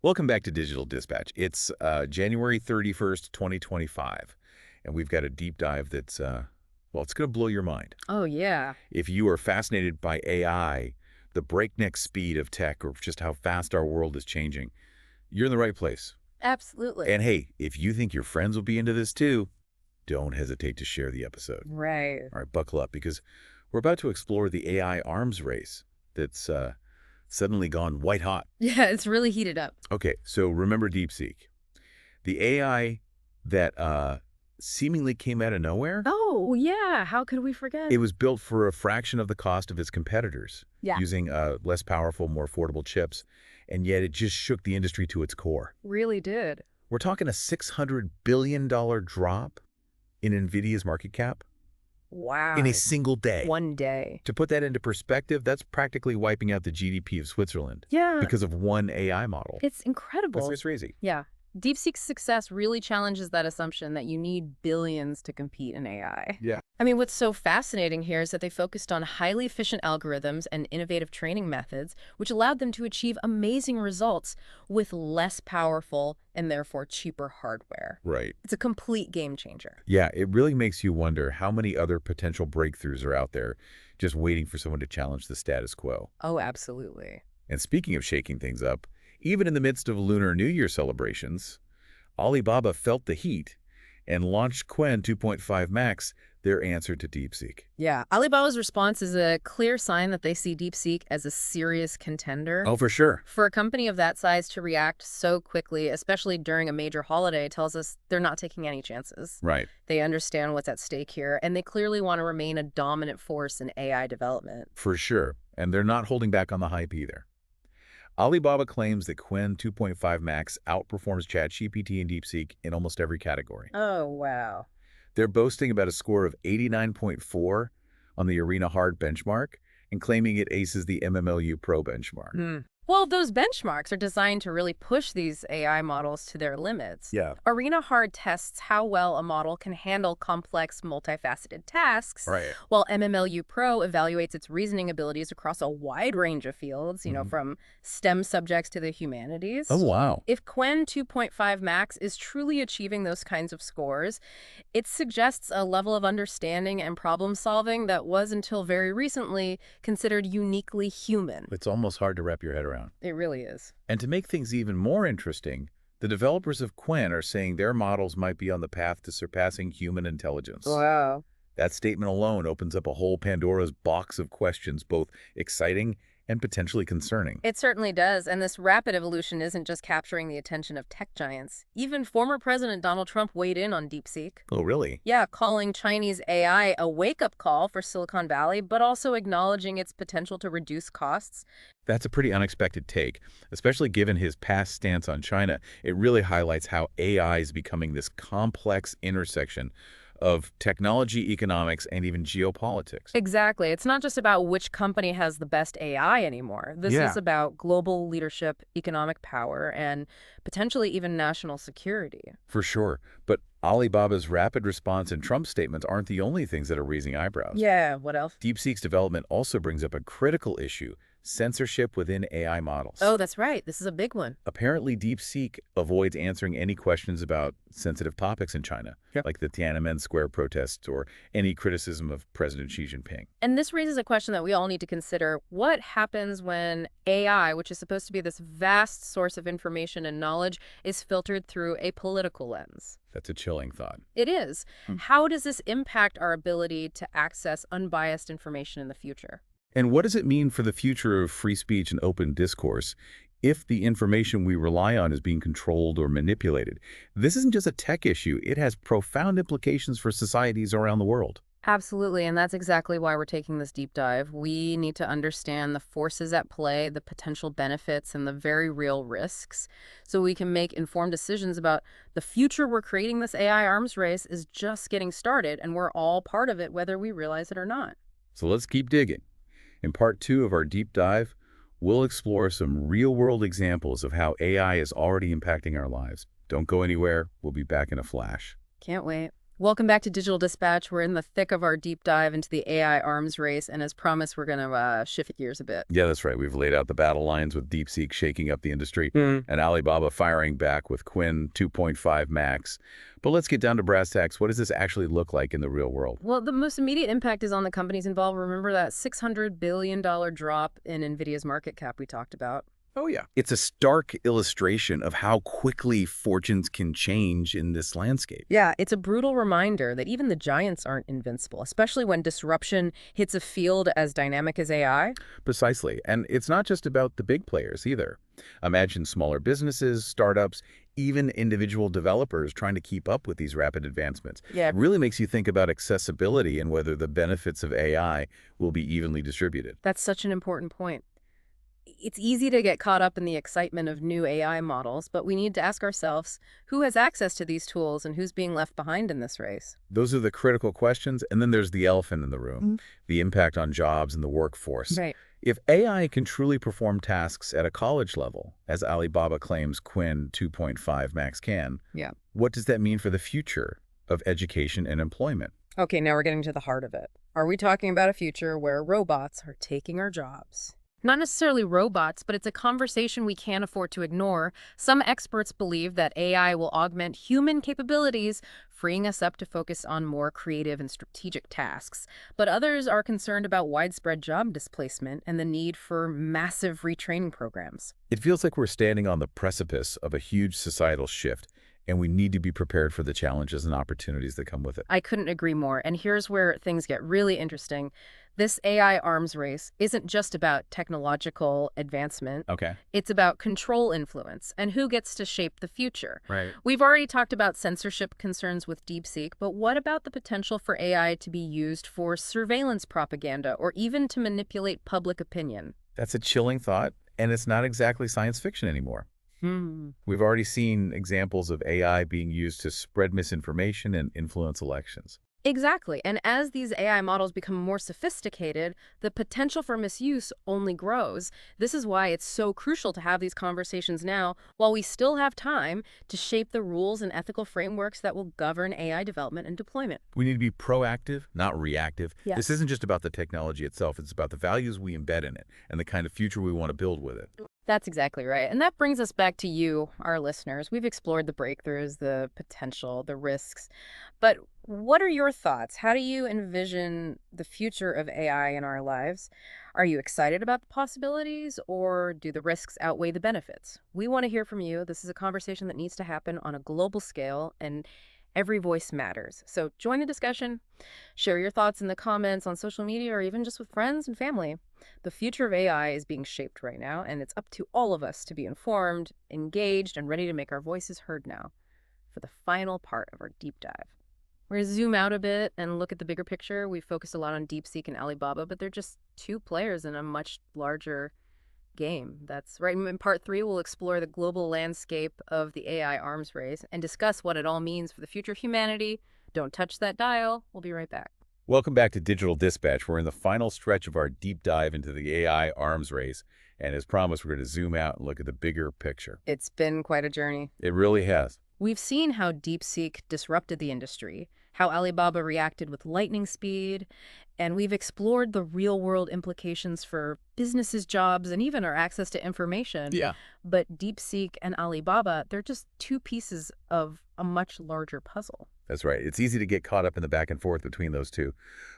Welcome back to Digital Dispatch. It's January 31st, 2025, and we've got a deep dive that's, well, it's going to blow your mind. Oh, yeah. If you are fascinated by AI, the breakneck speed of tech, or just how fast our world is changing, you're in the right place. Absolutely. And hey, if you think your friends will be into this too, don't hesitate to share the episode. Right. All right, buckle up, because we're about to explore the AI arms race that's suddenly gone white hot. Yeah, it's really heated up. Okay, so remember DeepSeek, the AI that seemingly came out of nowhere? Oh, yeah. How could we forget? It was built for a fraction of the cost of its competitors, Yeah. using less powerful, more affordable chips, and yet it just shook the industry to its core. Really did. We're talking a $600 billion drop in NVIDIA's market cap Wow. in a single day. One day. To put that into perspective, that's practically wiping out the GDP of Switzerland Yeah. because of one AI model. It's incredible. That's crazy. Yeah. DeepSeek's success really challenges that assumption that you need billions to compete in AI. Yeah. I mean, what's so fascinating here is that they focused on highly efficient algorithms and innovative training methods, which allowed them to achieve amazing results with less powerful and therefore cheaper hardware. Right. It's a complete game changer. Yeah, it really makes you wonder how many other potential breakthroughs are out there just waiting for someone to challenge the status quo. Oh, absolutely. And speaking of shaking things up, even in the midst of Lunar New Year celebrations, Alibaba felt the heat and launched Qwen 2.5 Max, their answer to DeepSeek. Yeah, Alibaba's response is a clear sign that they see DeepSeek as a serious contender. Oh, for sure. For a company of that size to react so quickly, especially during a major holiday, tells us they're not taking any chances. Right. They understand what's at stake here, and they clearly want to remain a dominant force in AI development. For sure. And they're not holding back on the hype either. Alibaba claims that Qwen 2.5 Max outperforms ChatGPT and DeepSeek in almost every category. Oh, wow. They're boasting about a score of 89.4 on the Arena Hard benchmark and claiming it aces the MMLU Pro benchmark. Well, those benchmarks are designed to really push these AI models to their limits. Yeah. Arena Hard tests how well a model can handle complex, multifaceted tasks, Right. while MMLU Pro evaluates its reasoning abilities across a wide range of fields, from STEM subjects to the humanities. Oh, wow. If Qwen 2.5 Max is truly achieving those kinds of scores, it suggests a level of understanding and problem solving that was until very recently considered uniquely human. It's almost hard to wrap your head around. It really is. And to make things even more interesting, the developers of Qwen are saying their models might be on the path to surpassing human intelligence. Wow. That statement alone opens up a whole Pandora's box of questions, both exciting and potentially concerning. It certainly does, and this rapid evolution isn't just capturing the attention of tech giants. Even former President Donald Trump weighed in on DeepSeek. Oh, really? Yeah, calling Chinese AI a wake-up call for Silicon Valley, but also acknowledging its potential to reduce costs. That's a pretty unexpected take, especially given his past stance on China. It really highlights how AI is becoming this complex intersection of technology, economics, and even geopolitics. Exactly. It's not just about which company has the best AI anymore. This Yeah. is about global leadership, economic power, and potentially even national security. For sure. But Alibaba's rapid response and Trump's statements aren't the only things that are raising eyebrows. Yeah, what else? DeepSeek's development also brings up a critical issue: censorship within AI models. Oh, that's right. This is a big one. Apparently, DeepSeek avoids answering any questions about sensitive topics in China, like the Tiananmen Square protests or any criticism of President Xi Jinping. And this raises a question that we all need to consider. What happens when AI, which is supposed to be this vast source of information and knowledge, is filtered through a political lens? That's a chilling thought. It is. How does this impact our ability to access unbiased information in the future? And what does it mean for the future of free speech and open discourse if the information we rely on is being controlled or manipulated? This isn't just a tech issue. It has profound implications for societies around the world. Absolutely, and that's exactly why we're taking this deep dive. We need to understand the forces at play, the potential benefits, and the very real risks, so we can make informed decisions about the future. We're creating this AI arms race is just getting started, and we're all part of it, whether we realize it or not. So let's keep digging. In part 2 of our deep dive, we'll explore some real-world examples of how AI is already impacting our lives. Don't go anywhere. We'll be back in a flash. Can't wait. Welcome back to Digital Dispatch. We're in the thick of our deep dive into the AI arms race, and as promised, we're going to shift gears a bit. Yeah, that's right. We've laid out the battle lines with DeepSeek shaking up the industry Mm. and Alibaba firing back with Quinn 2.5 Max. But let's get down to brass tacks. What does this actually look like in the real world? Well, the most immediate impact is on the companies involved. Remember that $600 billion drop in NVIDIA's market cap we talked about? Oh, yeah. It's a stark illustration of how quickly fortunes can change in this landscape. Yeah, it's a brutal reminder that even the giants aren't invincible, especially when disruption hits a field as dynamic as AI. Precisely. And it's not just about the big players either. Imagine smaller businesses, startups, even individual developers trying to keep up with these rapid advancements. Yeah. It really makes you think about accessibility and whether the benefits of AI will be evenly distributed. That's such an important point. It's easy to get caught up in the excitement of new AI models, but we need to ask ourselves, who has access to these tools and who's being left behind in this race? Those are the critical questions. And then there's the elephant in the room, the impact on jobs and the workforce. Right. If AI can truly perform tasks at a college level, as Alibaba claims Quinn 2.5 Max can, Yeah. what does that mean for the future of education and employment? Okay, now we're getting to the heart of it. Are we talking about a future where robots are taking our jobs? Not necessarily robots, but it's a conversation we can't afford to ignore. Some experts believe that AI will augment human capabilities, freeing us up to focus on more creative and strategic tasks. But others are concerned about widespread job displacement and the need for massive retraining programs. It feels like we're standing on the precipice of a huge societal shift, and we need to be prepared for the challenges and opportunities that come with it. I couldn't agree more. And here's where things get really interesting. This AI arms race isn't just about technological advancement. Okay. It's about control influence and who gets to shape the future. Right. We've already talked about censorship concerns with DeepSeek, but what about the potential for AI to be used for surveillance propaganda or even to manipulate public opinion? That's a chilling thought, and it's not exactly science fiction anymore. We've already seen examples of AI being used to spread misinformation and influence elections. Exactly. And as these AI models become more sophisticated, the potential for misuse only grows. This is why it's so crucial to have these conversations now, while we still have time to shape the rules and ethical frameworks that will govern AI development and deployment. We need to be proactive, not reactive. Yes. This isn't just about the technology itself. It's about the values we embed in it and the kind of future we want to build with it. That's exactly right. And that brings us back to you, our listeners. We've explored the breakthroughs, the potential, the risks. But what are your thoughts? How do you envision the future of AI in our lives? Are you excited about the possibilities, or do the risks outweigh the benefits? We want to hear from you. This is a conversation that needs to happen on a global scale, and every voice matters. So join the discussion, share your thoughts in the comments on social media, or even just with friends and family. The future of AI is being shaped right now, and it's up to all of us to be informed, engaged, and ready to make our voices heard now. For the final part of our deep dive, we're going to zoom out a bit and look at the bigger picture. We've focused a lot on DeepSeek and Alibaba, but they're just two players in a much larger game. That's right. In part 3, we'll explore the global landscape of the AI arms race and discuss what it all means for the future of humanity. Don't touch that dial. We'll be right back. Welcome back to Digital Dispatch. We're in the final stretch of our deep dive into the AI arms race. And as promised, we're going to zoom out and look at the bigger picture. It's been quite a journey. It really has. We've seen how DeepSeek disrupted the industry, how Alibaba reacted with lightning speed, and we've explored the real-world implications for businesses, jobs, and even our access to information. Yeah. But DeepSeek and Alibaba, they're just two pieces of a much larger puzzle. That's right. It's easy to get caught up in the back and forth between those two.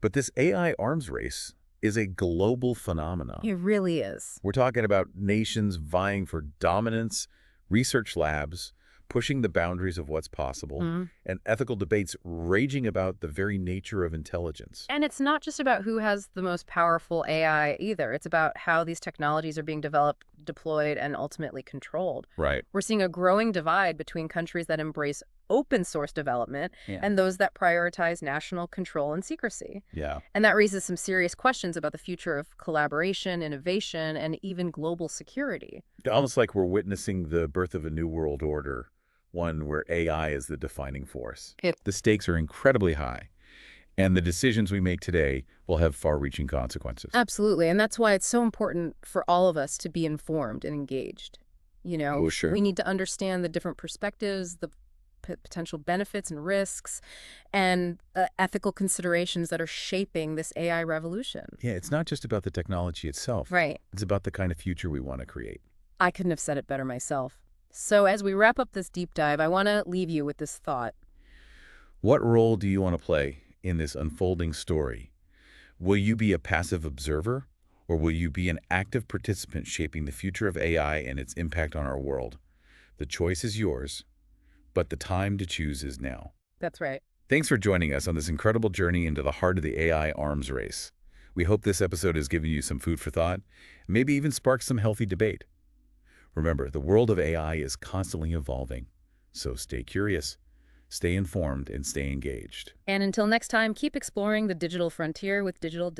But this AI arms race is a global phenomenon. It really is. We're talking about nations vying for dominance, research labs pushing the boundaries of what's possible, and ethical debates raging about the very nature of intelligence. And it's not just about who has the most powerful AI either. It's about how these technologies are being developed, deployed, and ultimately controlled. Right. We're seeing a growing divide between countries that embrace open source development and those that prioritize national control and secrecy. Yeah. And that raises some serious questions about the future of collaboration, innovation, and even global security. Almost like we're witnessing the birth of a new world order, one where AI is the defining force. The stakes are incredibly high, and the decisions we make today will have far-reaching consequences. Absolutely, and that's why it's so important for all of us to be informed and engaged. You know, Oh, sure. we need to understand the different perspectives, the potential benefits and risks, and ethical considerations that are shaping this AI revolution. Yeah, it's not just about the technology itself. Right. It's about the kind of future we want to create. I couldn't have said it better myself. So as we wrap up this deep dive, I want to leave you with this thought. What role do you want to play in this unfolding story? Will you be a passive observer, or will you be an active participant shaping the future of AI and its impact on our world? The choice is yours, but the time to choose is now. That's right. Thanks for joining us on this incredible journey into the heart of the AI arms race. We hope this episode has given you some food for thought, maybe even sparked some healthy debate. Remember, the world of AI is constantly evolving, so stay curious, stay informed, and stay engaged. And until next time, keep exploring the digital frontier with digital